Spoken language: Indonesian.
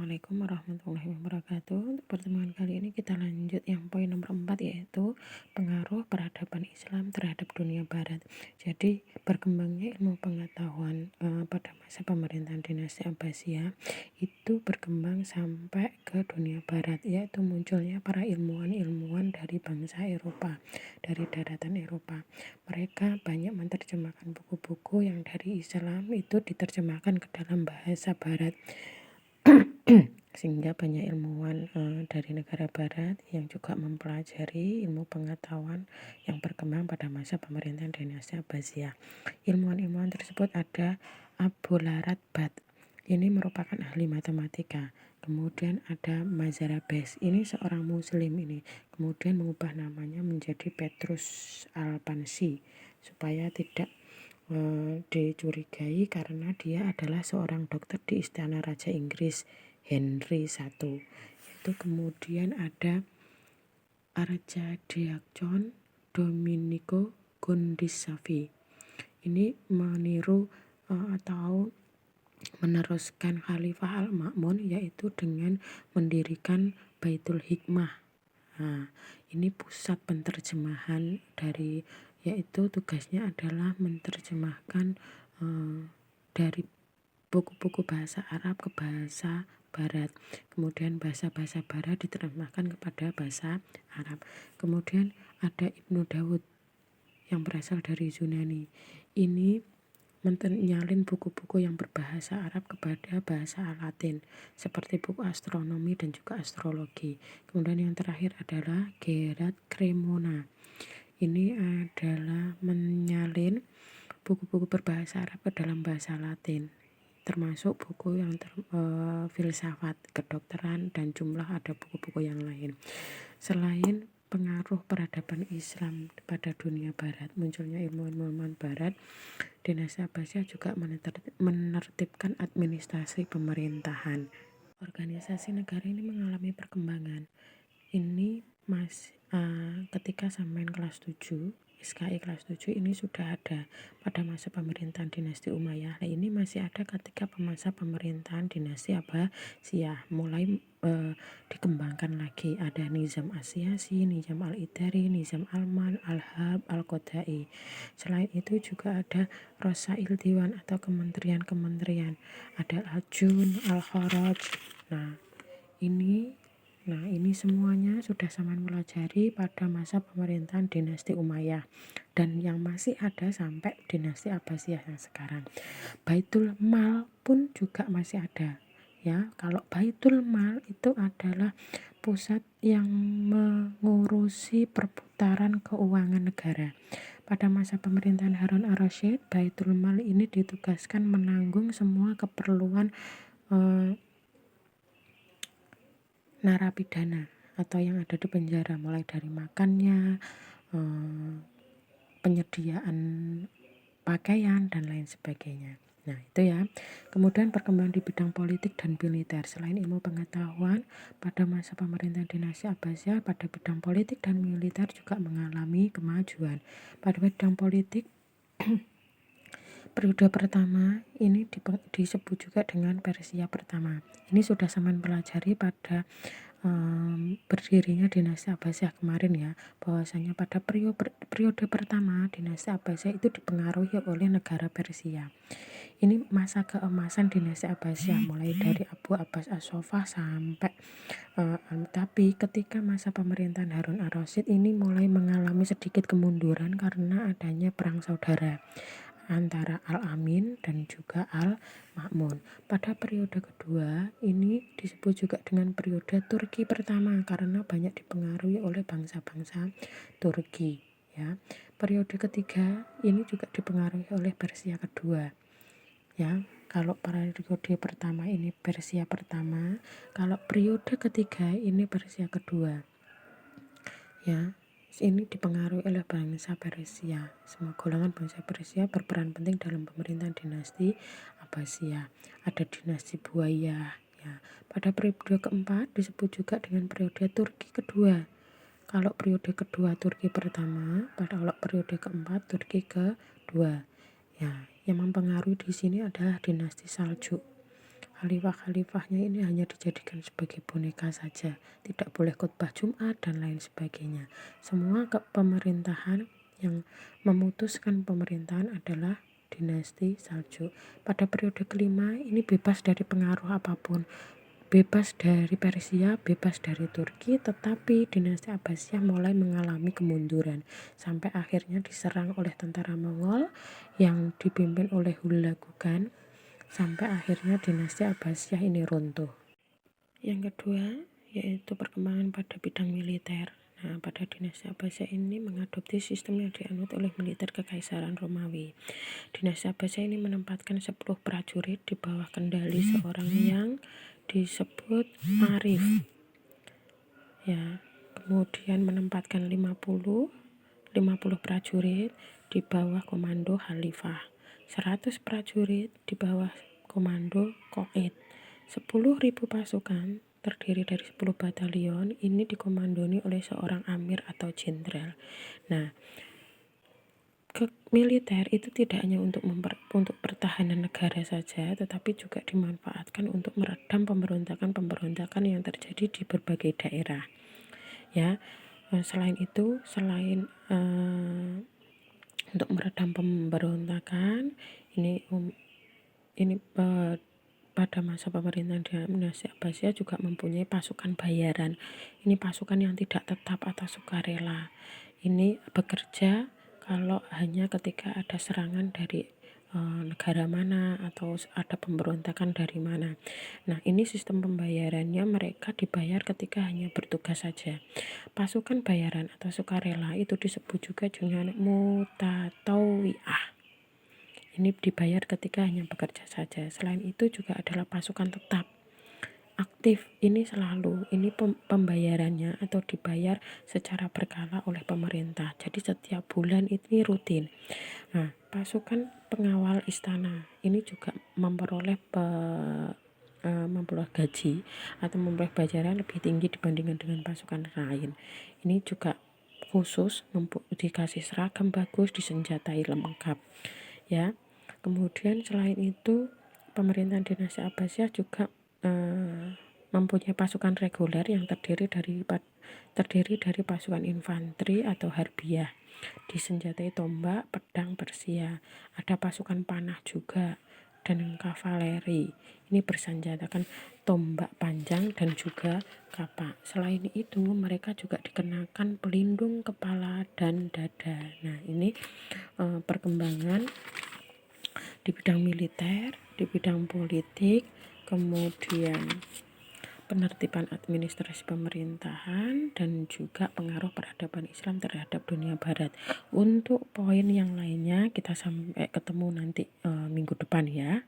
Assalamualaikum warahmatullahi wabarakatuh. Untuk pertemuan kali ini kita lanjut yang poin nomor 4, yaitu pengaruh peradaban Islam terhadap dunia barat. Jadi berkembangnya ilmu pengetahuan pada masa pemerintahan dinasti Abbasiyah itu berkembang sampai ke dunia barat, yaitu munculnya para ilmuwan-ilmuwan dari bangsa Eropa, dari daratan Eropa. Mereka banyak menerjemahkan buku-buku yang dari Islam itu diterjemahkan ke dalam bahasa barat, sehingga banyak ilmuwan dari negara barat yang juga mempelajari ilmu pengetahuan yang berkembang pada masa pemerintahan dinasti Abbasiyah. Ilmuwan-ilmuwan tersebut ada Abu'l-Ratbat, ini merupakan ahli matematika. Kemudian ada Mazarabes, ini seorang muslim, ini kemudian mengubah namanya menjadi Petrus Al-Pansi supaya tidak dicurigai karena dia adalah seorang dokter di istana Raja Inggris Henry I. Itu kemudian ada Archdiakon Domenico Gondissavi. Ini meniru atau meneruskan Khalifah Al-Ma'mun, yaitu dengan mendirikan Baitul Hikmah. Nah, ini pusat penterjemahan dari, yaitu tugasnya adalah menerjemahkan dari buku-buku bahasa Arab ke bahasa Barat. Kemudian bahasa-bahasa Barat diterjemahkan kepada bahasa Arab. Kemudian ada Ibnu Dawud yang berasal dari Yunani. Ini menyalin buku-buku yang berbahasa Arab kepada bahasa Latin, seperti buku astronomi dan juga astrologi. Kemudian yang terakhir adalah Gerard Cremona. Ini adalah menyalin buku-buku berbahasa Arab ke dalam bahasa Latin, termasuk buku yang filsafat, kedokteran, dan jumlah ada buku-buku yang lain. Selain pengaruh peradaban Islam pada dunia barat, munculnya ilmuwan-ilmuwan barat, dinasti Abbasiyah juga menertibkan administrasi pemerintahan. Organisasi negara ini mengalami perkembangan. Ini ketika sampai kelas 7, SKI kelas 7 ini sudah ada pada masa pemerintahan dinasti Umayyah. Nah, ini masih ada ketika masa pemerintahan dinasti Abbasiyah mulai dikembangkan lagi. Ada Nizam Asyasi, Nizam Al-Idari, Nizam Alman, Al-Hab, Al-Qodai. Selain itu juga ada Rosail Diwan atau kementerian-kementerian, ada Al-Jun, Al-Kharaj. Ini semuanya sudah sama pelajari pada masa pemerintahan dinasti Umayyah dan yang masih ada sampai dinasti Abbasiyah yang sekarang. Baitul Mal pun juga masih ada. Ya, kalau Baitul Mal itu adalah pusat yang mengurusi perputaran keuangan negara. Pada masa pemerintahan Harun Ar-Rasyid, Baitul Mal ini ditugaskan menanggung semua keperluan narapidana atau yang ada di penjara, mulai dari makannya, penyediaan pakaian, dan lain sebagainya. Nah, itu ya. Kemudian perkembangan di bidang politik dan militer. Selain ilmu pengetahuan, pada masa pemerintahan dinasti Abbasiyah, pada bidang politik dan militer juga mengalami kemajuan. Pada bidang politik, periode pertama ini disebut juga dengan Persia pertama. Ini sudah Saman pelajari pada berdirinya dinasti Abbasiyah kemarin ya, bahwasanya pada periode pertama dinasti Abbasiyah itu dipengaruhi oleh negara Persia. Ini masa keemasan dinasti Abbasiyah mulai dari Abu Abbas As-Sofah sampai tapi ketika masa pemerintahan Harun Ar-Rasyid ini mulai mengalami sedikit kemunduran karena adanya perang saudara antara Al-Amin dan juga Al-Ma'mun. Pada periode kedua ini disebut juga dengan periode Turki pertama karena banyak dipengaruhi oleh bangsa-bangsa Turki ya. Periode ketiga ini juga dipengaruhi oleh Persia kedua ya. Kalau periode pertama ini Persia pertama, kalau periode ketiga ini Persia kedua ya. Ini dipengaruhi oleh bangsa Persia. Semua golongan bangsa Persia berperan penting dalam pemerintahan dinasti Abbasiyah. Ada dinasti Buayyah ya. Pada periode keempat disebut juga dengan periode Turki kedua. Kalau periode kedua Turki pertama, kalau periode keempat Turki kedua. Ya, yang mempengaruhi di sini adalah dinasti Saljuk. khalifah-khalifahnya ini hanya dijadikan sebagai boneka saja, tidak boleh khutbah Jumat dan lain sebagainya. Semua pemerintahan yang memutuskan pemerintahan adalah dinasti Saljuk. Pada periode kelima ini bebas dari pengaruh apapun, bebas dari Persia, bebas dari Turki, tetapi dinasti Abbasiyah mulai mengalami kemunduran sampai akhirnya diserang oleh tentara Mongol yang dipimpin oleh Hulagugan, sampai akhirnya dinasti Abbasiyah ini runtuh. Yang kedua yaitu perkembangan pada bidang militer. Nah, pada dinasti Abbasiyah ini mengadopsi sistem yang dianut oleh militer Kekaisaran Romawi. Dinasti Abbasiyah ini menempatkan 10 prajurit di bawah kendali seorang yang disebut Arif. Ya, kemudian menempatkan 50 prajurit di bawah komando Khalifah, 100 prajurit di bawah komando Qaid, 10.000 pasukan terdiri dari 10 batalion ini dikomandoni oleh seorang amir atau jenderal. Nah, militer itu tidak hanya untuk pertahanan negara saja, tetapi juga dimanfaatkan untuk meredam pemberontakan yang terjadi di berbagai daerah. Ya, selain itu, untuk meredam pemberontakan ini pada masa pemerintahan dinasti Abbasiyah juga mempunyai pasukan bayaran. Ini pasukan yang tidak tetap atau sukarela. Ini bekerja kalau hanya ketika ada serangan dari negara mana atau ada pemberontakan dari mana. Nah, ini sistem pembayarannya, mereka dibayar ketika hanya bertugas saja. Pasukan bayaran atau sukarela itu disebut juga dengan mutatawwi'ah. Ini dibayar ketika hanya bekerja saja. Selain itu juga adalah pasukan tetap aktif, ini selalu, ini pembayarannya atau dibayar secara berkala oleh pemerintah, jadi setiap bulan ini rutin. Nah, pasukan pengawal istana ini juga memperoleh gaji atau memperoleh bayaran lebih tinggi dibandingkan dengan pasukan lain. Ini juga khusus dikasih seragam bagus, disenjatai lengkap, ya. Kemudian selain itu pemerintahan dinasti Abbasiyah juga mempunyai pasukan reguler yang terdiri dari pasukan infanteri atau harbiah, disenjatai tombak, pedang, Persia. Ada pasukan panah juga dan kavaleri. Ini bersenjatakan tombak panjang dan juga kapak. Selain itu mereka juga dikenakan pelindung kepala dan dada. Nah, ini perkembangan di bidang militer, di bidang politik, kemudian penertiban administrasi pemerintahan, dan juga pengaruh peradaban Islam terhadap dunia barat. Untuk poin yang lainnya kita sampai ketemu nanti minggu depan ya.